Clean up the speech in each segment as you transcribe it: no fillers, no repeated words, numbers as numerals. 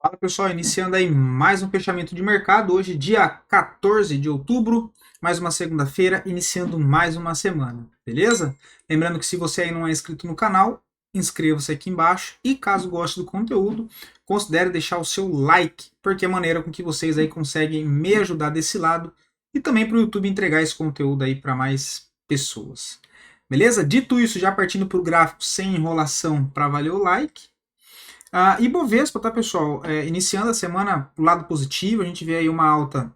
Fala pessoal, iniciando aí mais um fechamento de mercado, hoje dia 14 de outubro, mais uma segunda-feira, iniciando mais uma semana, beleza? Lembrando que se você aí não é inscrito no canal, inscreva-se aqui embaixo e caso goste do conteúdo, considere deixar o seu like, porque é a maneira com que vocês aí conseguem me ajudar desse lado e também para o YouTube entregar esse conteúdo aí para mais pessoas. Beleza? Dito isso, já partindo para o gráfico sem enrolação para valer o like. Ibovespa, tá, pessoal? Iniciando a semana do lado positivo, a gente vê aí uma alta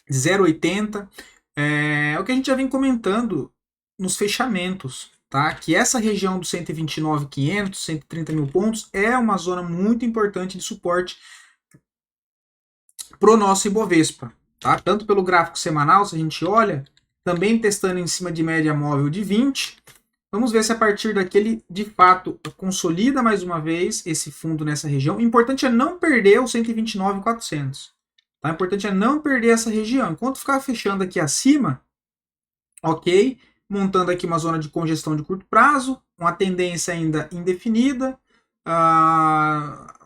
de 0,80. É o que a gente já vem comentando nos fechamentos, tá? Que essa região dos 129.500, 130 mil pontos é uma zona muito importante de suporte para o nosso Ibovespa, tá? Tanto pelo gráfico semanal, se a gente olha, também testando em cima de média móvel de 20. Vamos ver se a partir daquele, de fato, consolida mais uma vez esse fundo nessa região. O importante é não perder os 129.400. Tá? O importante é não perder essa região. Enquanto ficar fechando aqui acima, ok, montando aqui uma zona de congestão de curto prazo, uma tendência ainda indefinida.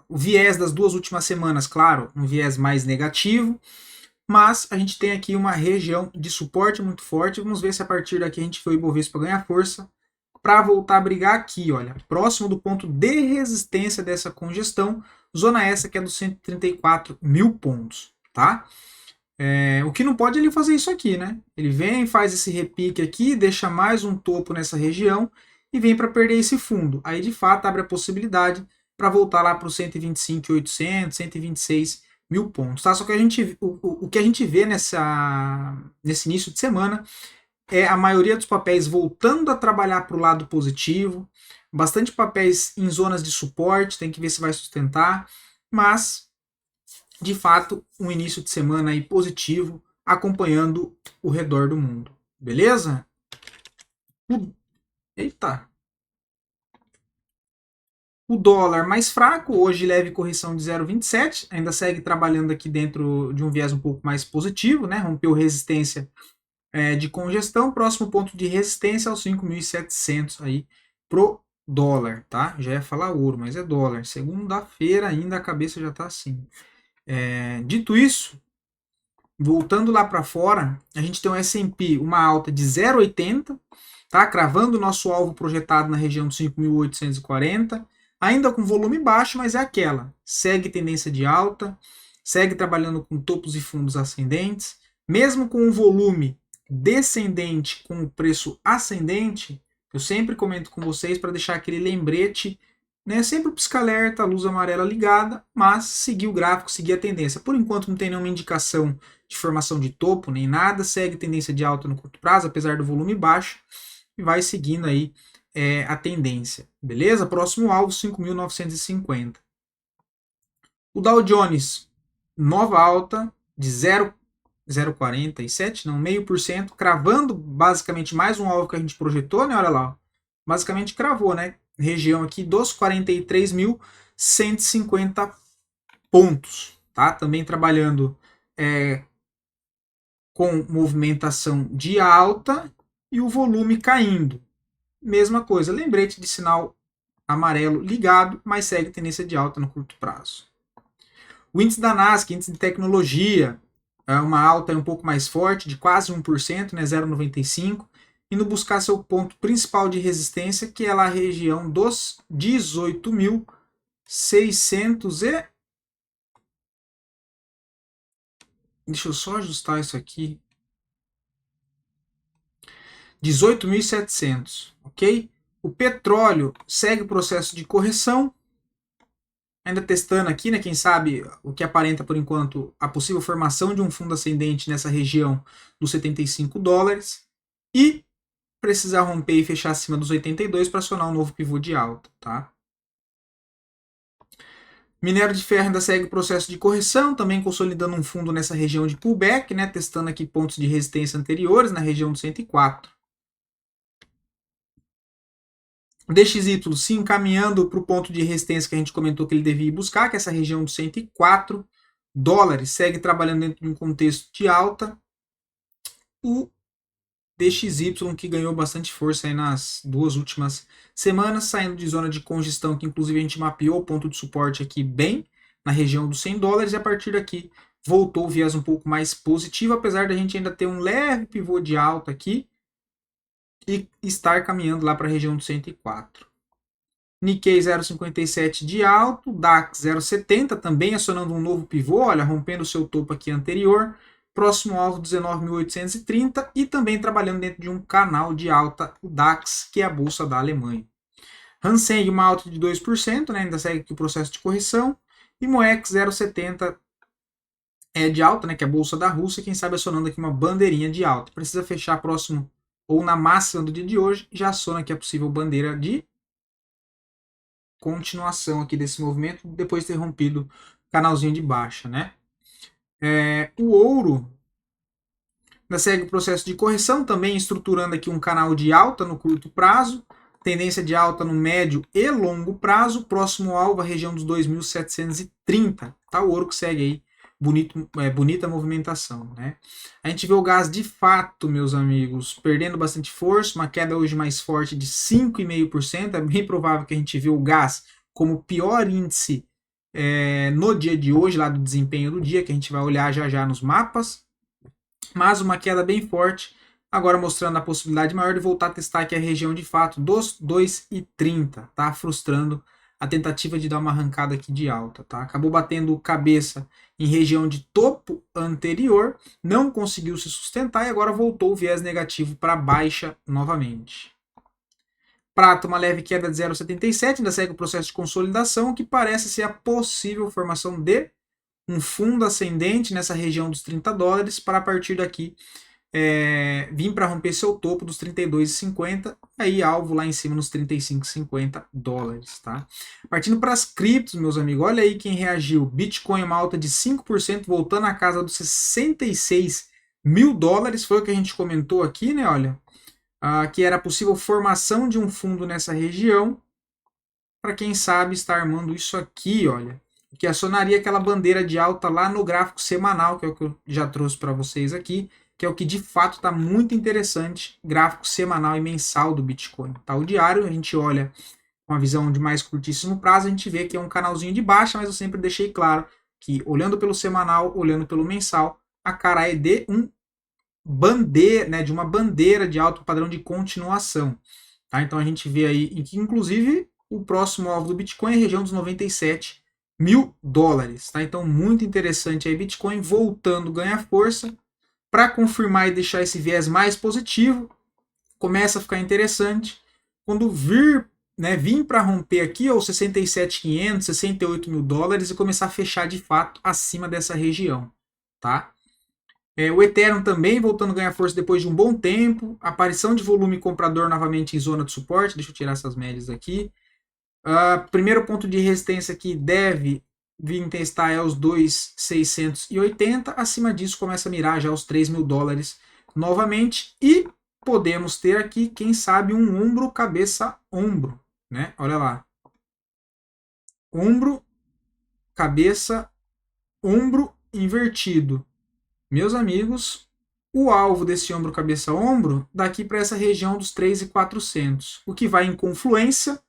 O viés das duas últimas semanas, claro, um viés mais negativo. Mas a gente tem aqui uma região de suporte muito forte. Vamos ver se a partir daqui a gente foi o Ibovespa ganhar força para voltar a brigar aqui, olha, próximo do ponto de resistência dessa congestão, zona essa que é dos 134 mil pontos, tá? O que não pode é ele fazer isso aqui, né? Ele vem, faz esse repique aqui, deixa mais um topo nessa região e vem para perder esse fundo. Aí, de fato, abre a possibilidade para voltar lá para os 125.800, 126 mil pontos, tá? Só que o que a gente vê nesse início de semana é a maioria dos papéis voltando a trabalhar para o lado positivo, bastante papéis em zonas de suporte, tem que ver se vai sustentar, mas de fato um início de semana aí positivo, acompanhando o redor do mundo, beleza? Eita! O dólar mais fraco, hoje leve correção de 0,27, ainda segue trabalhando aqui dentro de um viés um pouco mais positivo, né? Rompeu resistência de congestão, próximo ponto de resistência aos 5.700 aí pro dólar, tá? Já ia falar ouro, mas é dólar. Segunda-feira ainda a cabeça já tá assim. Dito isso, voltando lá para fora, a gente tem um S&P, uma alta de 0,80, tá? Cravando o nosso alvo projetado na região de 5.840, ainda com volume baixo, mas é aquela. Segue tendência de alta, segue trabalhando com topos e fundos ascendentes, mesmo com um volume descendente com o preço ascendente, eu sempre comento com vocês para deixar aquele lembrete, né? Sempre o pisca-alerta, a luz amarela ligada, mas seguir o gráfico, seguir a tendência. Por enquanto não tem nenhuma indicação de formação de topo, nem nada, segue tendência de alta no curto prazo, apesar do volume baixo, e vai seguindo aí a tendência, beleza? Próximo alvo, 5.950. O Dow Jones, nova alta de 0,47, não, 0,5%, cravando basicamente mais um alvo que a gente projetou, né? Olha lá, basicamente cravou, né? Região aqui dos 43.150 pontos, tá? Também trabalhando com movimentação de alta e o volume caindo. Mesma coisa, lembrete de sinal amarelo ligado, mas segue tendência de alta no curto prazo. O índice da Nasdaq, índice de tecnologia, é uma alta um pouco mais forte, de quase 1%, né, 0,95%, indo buscar seu ponto principal de resistência, que é lá a região dos 18.600 e... Deixa eu só ajustar isso aqui. 18.700, ok? O petróleo segue o processo de correção, ainda testando aqui, né? Quem sabe o que aparenta por enquanto a possível formação de um fundo ascendente nessa região dos 75 dólares e precisar romper e fechar acima dos 82 para acionar um novo pivô de alta, tá? Minério de ferro ainda segue o processo de correção, também consolidando um fundo nessa região de pullback, né? Testando aqui pontos de resistência anteriores na região do 104. O DXY se encaminhando para o ponto de resistência que a gente comentou que ele devia ir buscar, que é essa região dos 104 dólares, segue trabalhando dentro de um contexto de alta. O DXY que ganhou bastante força aí nas duas últimas semanas, saindo de zona de congestão, que inclusive a gente mapeou o ponto de suporte aqui bem, na região dos 100 dólares, e a partir daqui voltou o viés um pouco mais positivo, apesar da gente ainda ter um leve pivô de alta aqui e estar caminhando lá para a região dos 104. Nikkei 0,57 de alto, DAX 0,70 também acionando um novo pivô, olha, rompendo o seu topo aqui anterior, próximo alvo 19.830 e também trabalhando dentro de um canal de alta, o DAX, que é a bolsa da Alemanha. Hang Seng uma alta de 2%, né, ainda segue aqui o processo de correção, e Moex 0,70 de alta, né, que é a bolsa da Rússia, quem sabe acionando aqui uma bandeirinha de alta. Precisa fechar próximo ou na máxima do dia de hoje, já aciona aqui a possível bandeira de continuação aqui desse movimento, depois de ter rompido o canalzinho de baixa, né? O ouro ainda segue o processo de correção, também estruturando aqui um canal de alta no curto prazo, tendência de alta no médio e longo prazo, próximo alvo a região dos 2.730, tá? O ouro que segue aí, bonita movimentação, né? A gente vê o gás de fato, meus amigos, perdendo bastante força, uma queda hoje mais forte de 5,5%, é bem provável que a gente vê o gás como o pior índice no dia de hoje, lá do desempenho do dia, que a gente vai olhar já já nos mapas, mas uma queda bem forte, agora mostrando a possibilidade maior de voltar a testar aqui a região de fato dos 2,30, tá? Frustrando a tentativa de dar uma arrancada aqui de alta, tá? Acabou batendo cabeça em região de topo anterior, não conseguiu se sustentar e agora voltou o viés negativo para baixa novamente. Prata, uma leve queda de 0,77, ainda segue o processo de consolidação, que parece ser a possível formação de um fundo ascendente nessa região dos 30 dólares, para a partir daqui vir para romper seu topo dos 32,50, aí alvo lá em cima nos 35,50 dólares, tá? Partindo para as criptos, meus amigos, olha aí quem reagiu. Bitcoin uma alta de 5%, voltando à casa dos 66 mil dólares, foi o que a gente comentou aqui, né? Olha, que era possível formação de um fundo nessa região, para quem sabe estar armando isso aqui, olha, que acionaria aquela bandeira de alta lá no gráfico semanal, que é o que eu já trouxe para vocês aqui, que é o que de fato está muito interessante, gráfico semanal e mensal do Bitcoin. Tá? O diário a gente olha com a visão de mais curtíssimo prazo, a gente vê que é um canalzinho de baixa, mas eu sempre deixei claro que olhando pelo semanal, olhando pelo mensal, a cara é de de uma bandeira de alto padrão de continuação. Tá? Então a gente vê aí que inclusive o próximo alvo do Bitcoin é a região dos 97 mil dólares. Tá? Então muito interessante aí, Bitcoin voltando a ganhar força. Para confirmar e deixar esse viés mais positivo, começa a ficar interessante. Quando vir para romper aqui os 67.500, 68 mil dólares e começar a fechar de fato acima dessa região. Tá? O Ethereum também voltando a ganhar força depois de um bom tempo. Aparição de volume comprador novamente em zona de suporte. Deixa eu tirar essas médias aqui. Primeiro ponto de resistência que deve vir testar é os 2.680. Acima disso começa a mirar já os 3 mil dólares novamente. E podemos ter aqui, quem sabe, um ombro, cabeça, ombro. Né? Olha lá. Ombro, cabeça, ombro invertido. Meus amigos, o alvo desse ombro, cabeça, ombro, daqui para essa região dos 3.400. O que vai em confluência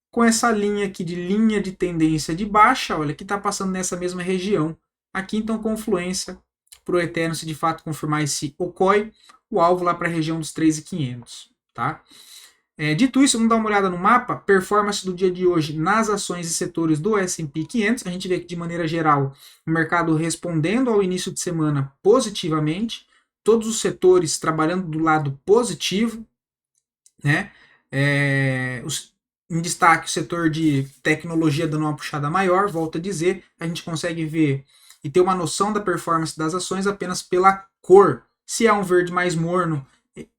com essa linha aqui de linha de tendência de baixa, olha, que está passando nessa mesma região. Aqui, então, confluência para o Ethereum, se de fato confirmar esse ocorre, o alvo lá para a região dos 3.500, tá? Dito isso, vamos dar uma olhada no mapa, performance do dia de hoje nas ações e setores do S&P 500, a gente vê que de maneira geral o mercado respondendo ao início de semana positivamente, todos os setores trabalhando do lado positivo, né? Em destaque o setor de tecnologia dando uma puxada maior, volto a dizer, a gente consegue ver e ter uma noção da performance das ações apenas pela cor. Se é um verde mais morno,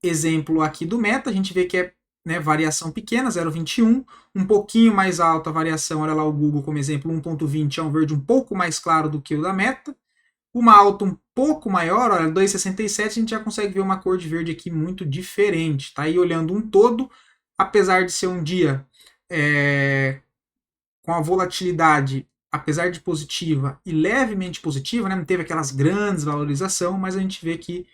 exemplo aqui do Meta, a gente vê que é variação pequena, 0,21, um pouquinho mais alta a variação, olha lá o Google como exemplo, 1,20 é um verde um pouco mais claro do que o da Meta, uma alta um pouco maior, olha, 2,67, a gente já consegue ver uma cor de verde aqui muito diferente, tá aí olhando um todo, apesar de ser um dia com a volatilidade, apesar de positiva e levemente positiva, não teve aquelas grandes valorizações, mas a gente vê que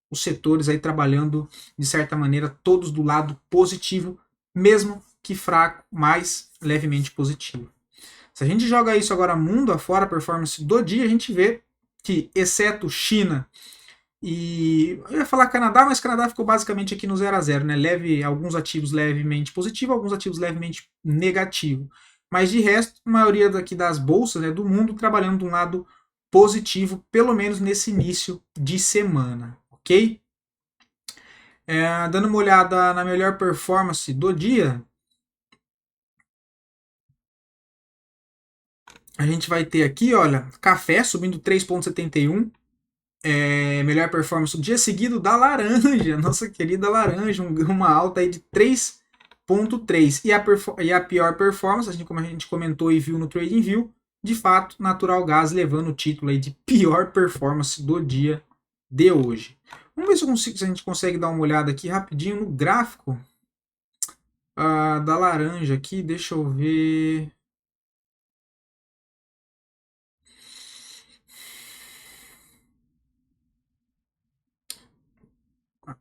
os setores aí trabalhando, de certa maneira, todos do lado positivo, mesmo que fraco, mas levemente positivo. Se a gente joga isso agora mundo afora, a performance do dia, a gente vê que, exceto China e... Eu ia falar Canadá, mas Canadá ficou basicamente aqui no 0 a 0, né? Alguns ativos levemente positivo, alguns ativos levemente negativo. Mas de resto, a maioria daqui das bolsas, né, do mundo trabalhando de um lado positivo, pelo menos nesse início de semana, ok? Dando uma olhada na melhor performance do dia, a gente vai ter aqui, olha, café subindo 3,71. Melhor performance do dia seguido da laranja, nossa querida laranja, uma alta aí de 3,3. E a pior performance, assim como a gente comentou e viu no TradingView, de fato, Natural Gas levando o título aí de pior performance do dia de hoje. Vamos ver se a gente consegue dar uma olhada aqui rapidinho no gráfico da laranja aqui. Deixa eu ver.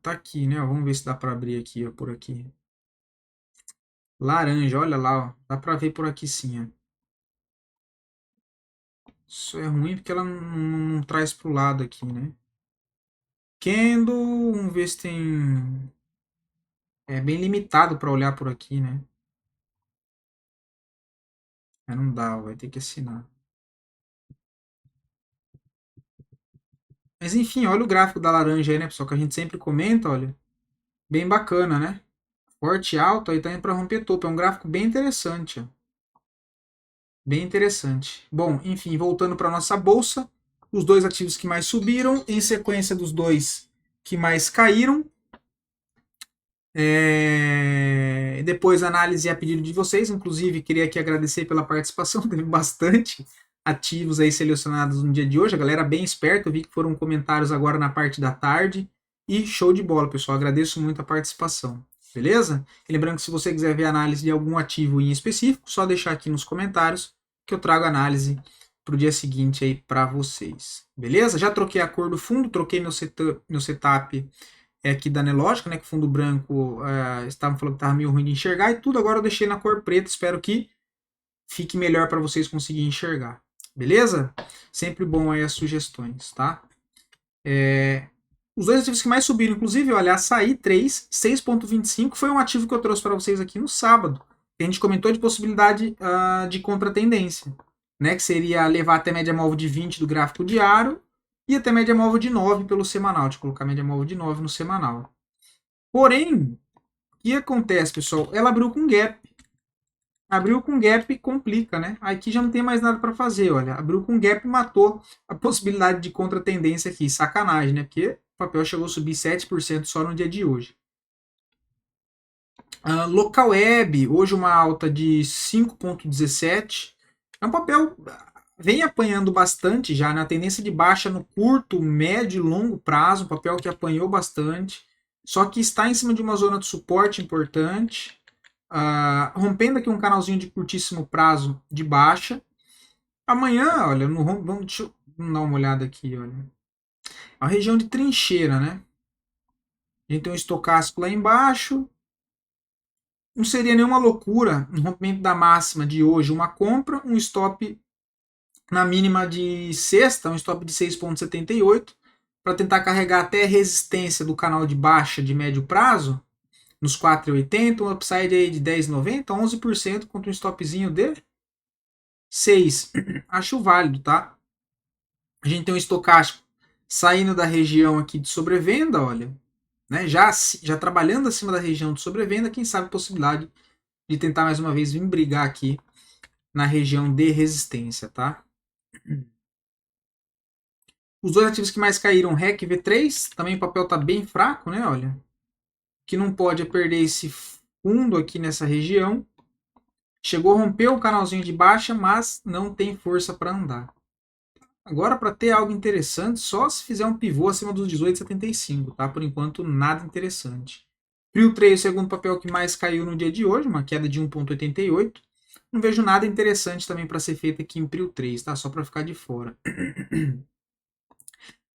Tá aqui, né? Vamos ver se dá para abrir aqui, ó, por aqui. Laranja, olha lá, ó. Dá para ver por aqui sim, ó. Isso é ruim porque ela não traz pro lado aqui, né? Candle, vamos ver se tem. É bem limitado para olhar por aqui, né? Não dá, vai ter que assinar. Mas enfim, olha o gráfico da laranja aí, né, pessoal? Que a gente sempre comenta, olha. Bem bacana, né? Forte alto, aí tá indo para romper topo. É um gráfico bem interessante, ó. Bem interessante. Bom, enfim, voltando para nossa bolsa, os dois ativos que mais subiram, em sequência dos dois que mais caíram. Depois análise a pedido de vocês, inclusive queria aqui agradecer pela participação, teve bastante ativos aí selecionados no dia de hoje, a galera bem esperta, eu vi que foram comentários agora na parte da tarde, e show de bola, pessoal, agradeço muito a participação, beleza? E lembrando que se você quiser ver a análise de algum ativo em específico, só deixar aqui nos comentários que eu trago a análise para o dia seguinte aí para vocês, beleza? Já troquei a cor do fundo, troquei meu setup aqui da Nelogica, né, que o fundo branco estavam falando que estava meio ruim de enxergar, e tudo agora eu deixei na cor preta, espero que fique melhor para vocês conseguirem enxergar, beleza? Sempre bom aí as sugestões, tá? Os dois ativos que mais subiram, inclusive, olha, Açaí 3, 6,25, foi um ativo que eu trouxe para vocês aqui no sábado, que a gente comentou de possibilidade de contratendência, né, que seria levar até média móvel de 20 do gráfico diário, e até média móvel de 9 pelo semanal. Deixa eu colocar média móvel de 9 no semanal. Porém, o que acontece, pessoal? Ela abriu com gap. Abriu com gap complica, né? Aqui já não tem mais nada para fazer, olha. Abriu com gap e matou a possibilidade de contratendência aqui. Sacanagem, né? Porque o papel chegou a subir 7% só no dia de hoje. Local Web, hoje uma alta de 5,17. É um papel vem apanhando bastante já na tendência de baixa no curto, médio e longo prazo, um papel que apanhou bastante, só que está em cima de uma zona de suporte importante, rompendo aqui um canalzinho de curtíssimo prazo de baixa. Amanhã, olha, deixa eu dar uma olhada aqui, olha. A região de trincheira, né? A gente tem um estocástico lá embaixo. Não seria nenhuma loucura no rompimento da máxima de hoje uma compra, um stop na mínima de sexta, um stop de 6,78, para tentar carregar até a resistência do canal de baixa de médio prazo, nos 4,80, um upside aí de 10,90, 11% contra um stopzinho de 6. Acho válido, tá? A gente tem um estocástico saindo da região aqui de sobrevenda, olha, né? Já trabalhando acima da região de sobrevenda, quem sabe a possibilidade de tentar mais uma vez vir brigar aqui na região de resistência, tá? Os dois ativos que mais caíram, REC e V3, também o papel está bem fraco, né? Olha, o que não pode é perder esse fundo aqui nessa região. Chegou a romper o canalzinho de baixa, mas não tem força para andar. Agora, para ter algo interessante, só se fizer um pivô acima dos 18,75, tá? Por enquanto, nada interessante. Prio 3, o segundo papel que mais caiu no dia de hoje, uma queda de 1,88. Não vejo nada interessante também para ser feito aqui em Prio 3, tá? Só para ficar de fora.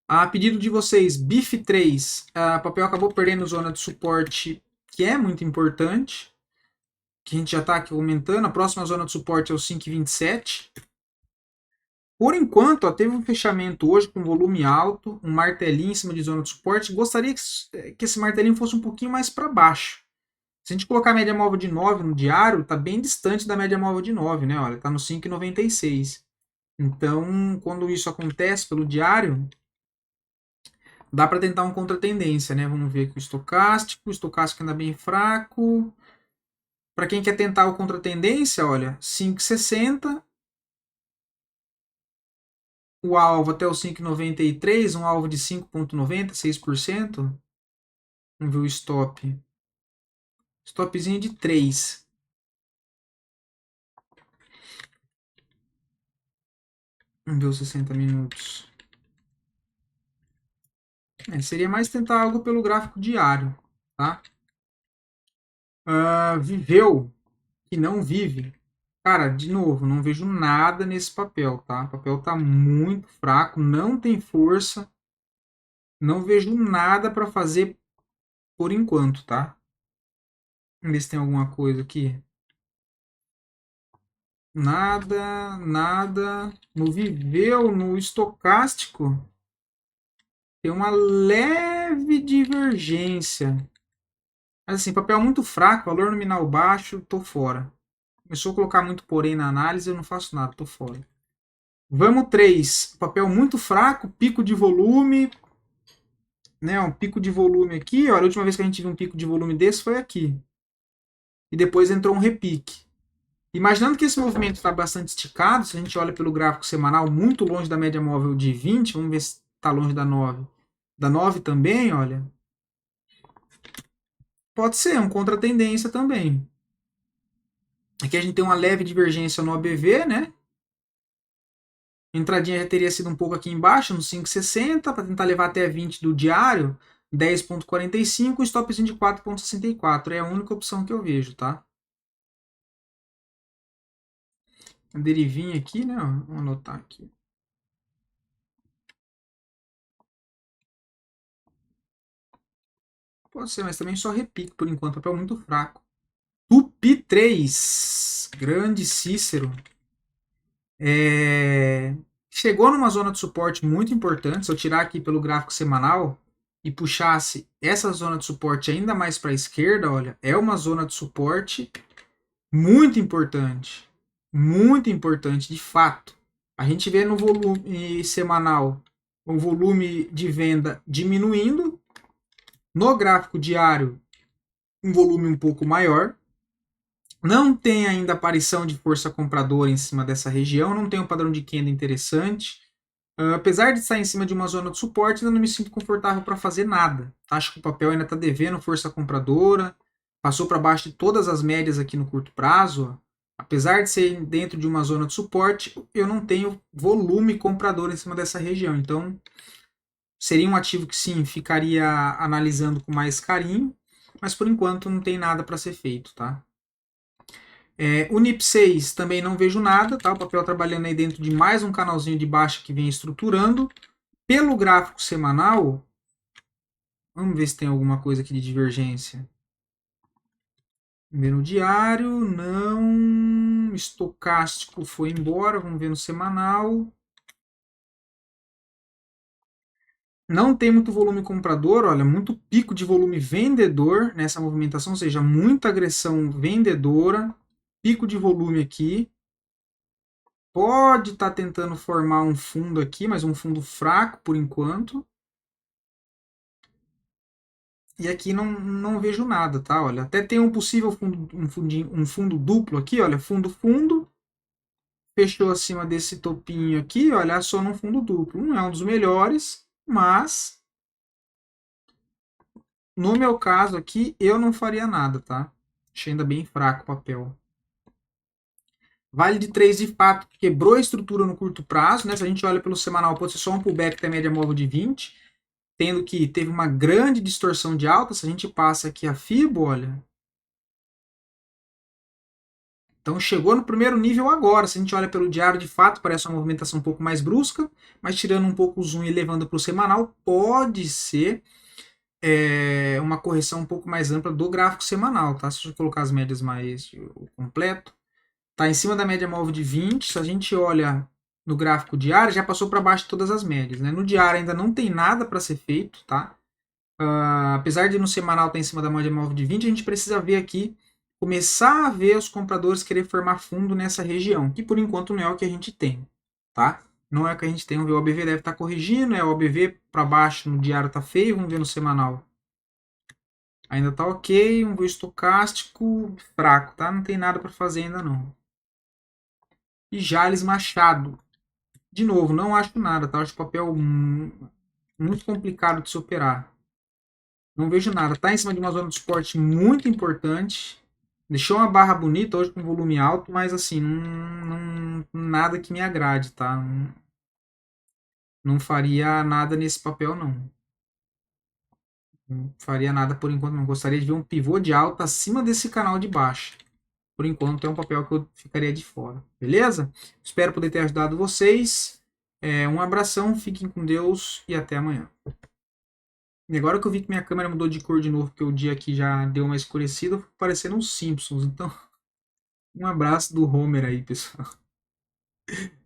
A pedido de vocês, BIF 3, o papel acabou perdendo zona de suporte, que é muito importante. que a gente já está aqui aumentando. A próxima zona de suporte é o 5,27. Por enquanto, ó, teve um fechamento hoje com volume alto, um martelinho em cima de zona de suporte. Gostaria que esse martelinho fosse um pouquinho mais para baixo. Se a gente colocar a média móvel de 9 no diário, está bem distante da média móvel de 9, né? Olha, está no 5,96. Então, quando isso acontece pelo diário, dá para tentar um contra-tendência, né? Vamos ver aqui o estocástico ainda bem fraco. Para quem quer tentar o contra-tendência, olha, 5,60. O alvo até o 5,93, um alvo de 5,90, 6%. Vamos ver o stop. Stopzinho de 3. Vamos ver os 60 minutos. Seria mais tentar algo pelo gráfico diário, tá? Viveu que não vive. Cara, de novo, não vejo nada nesse papel, tá? O papel tá muito fraco, não tem força. Não vejo nada para fazer por enquanto, tá? Vamos ver se tem alguma coisa aqui. Nada, nada. No Viveu, no estocástico, tem uma leve divergência. Mas assim, papel muito fraco, valor nominal baixo, tô fora. Começou a colocar muito porém na análise, eu não faço nada, tô fora. Vamos 3. Papel muito fraco, pico de volume. Né, um pico de volume aqui. Olha, a última vez que a gente viu um pico de volume desse foi aqui. E depois entrou um repique. Imaginando que esse movimento está bastante esticado, se a gente olha pelo gráfico semanal, muito longe da média móvel de 20, vamos ver se está longe da 9. Da 9 também, olha. Pode ser, um contra-tendência também. Aqui a gente tem uma leve divergência no ABV, né? A entradinha já teria sido um pouco aqui embaixo, no 5,60, para tentar levar até 20 do diário, 10,45, stopzinho de 4,64. É a única opção que eu vejo, tá? A derivinha aqui, né? Vamos anotar aqui. Pode ser, mas também só repique por enquanto. Papel muito fraco. Tupi 3. Grande Cícero. Chegou numa zona de suporte muito importante. Se eu tirar aqui pelo gráfico semanal e puxasse essa zona de suporte ainda mais para a esquerda, olha, é uma zona de suporte muito importante. Muito importante, de fato. A gente vê no volume semanal o volume de venda diminuindo. No gráfico diário, um volume um pouco maior. Não tem ainda aparição de força compradora em cima dessa região, não tem um padrão de Kenda interessante. Apesar de estar em cima de uma zona de suporte, ainda não me sinto confortável para fazer nada. Acho que o papel ainda está devendo força compradora, passou para baixo de todas as médias aqui no curto prazo. Apesar de ser dentro de uma zona de suporte, eu não tenho volume comprador em cima dessa região. Então, seria um ativo que sim, ficaria analisando com mais carinho, mas por enquanto não tem nada para ser feito, tá? O NIP6 também não vejo nada, tá? O papel trabalhando aí dentro de mais um canalzinho de baixa que vem estruturando. Pelo gráfico semanal, vamos ver se tem alguma coisa aqui de divergência. Ver no diário, não. Estocástico foi embora, vamos ver no semanal. Não tem muito volume comprador, olha, muito pico de volume vendedor nessa movimentação, ou seja, muita agressão vendedora, pico de volume aqui. Pode estar tentando formar um fundo aqui, mas um fundo fraco por enquanto. E aqui não vejo nada, tá? Olha, até tem um possível fundo, um fundo duplo aqui, olha, fundo. Fechou acima desse topinho aqui, olha, só num fundo duplo. Não é um dos melhores, mas no meu caso aqui, eu não faria nada, tá? Achei ainda bem fraco o papel. Vale de 3 de fato quebrou a estrutura no curto prazo, né? Se a gente olha pelo semanal, pode ser só um pullback até média móvel de 20, tendo que teve uma grande distorção de alta. Se a gente passa aqui a FIBO, olha. Então chegou no primeiro nível agora. Se a gente olha pelo diário, de fato, parece uma movimentação um pouco mais brusca, mas tirando um pouco o zoom e levando para o semanal, pode ser uma correção um pouco mais ampla do gráfico semanal, tá? Se eu colocar as médias mais o completo, tá em cima da média móvel de 20. Se a gente olha no gráfico diário, já passou para baixo de todas as médias, né? No diário ainda não tem nada para ser feito, tá? Apesar de no semanal estar em cima da média móvel de 20, a gente precisa ver aqui, começar a ver os compradores querer formar fundo nessa região, que por enquanto não é o que a gente tem, tá? Não é o que a gente tem. Vamos ver, o OBV deve estar corrigindo, o OBV para baixo no diário tá feio, vamos ver no semanal. Ainda tá ok, vamos ver o estocástico fraco, tá? Não tem nada para fazer ainda não. E Jales Machado. De novo, não acho nada, tá? Acho o papel muito complicado de se operar. Não vejo nada. Tá em cima de uma zona de suporte muito importante. Deixou uma barra bonita hoje com volume alto, mas assim, nada que me agrade, tá? Não faria nada nesse papel, não. Não faria nada por enquanto, não. Gostaria de ver um pivô de alta acima desse canal de baixa. Por enquanto é um papel que eu ficaria de fora. Beleza? Espero poder ter ajudado vocês. Um abração, fiquem com Deus e até amanhã. E agora que eu vi que minha câmera mudou de cor de novo, porque o dia aqui já deu uma escurecida, eu fico parecendo uns Simpsons. Então, um abraço do Homer aí, pessoal.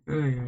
Ai, ai.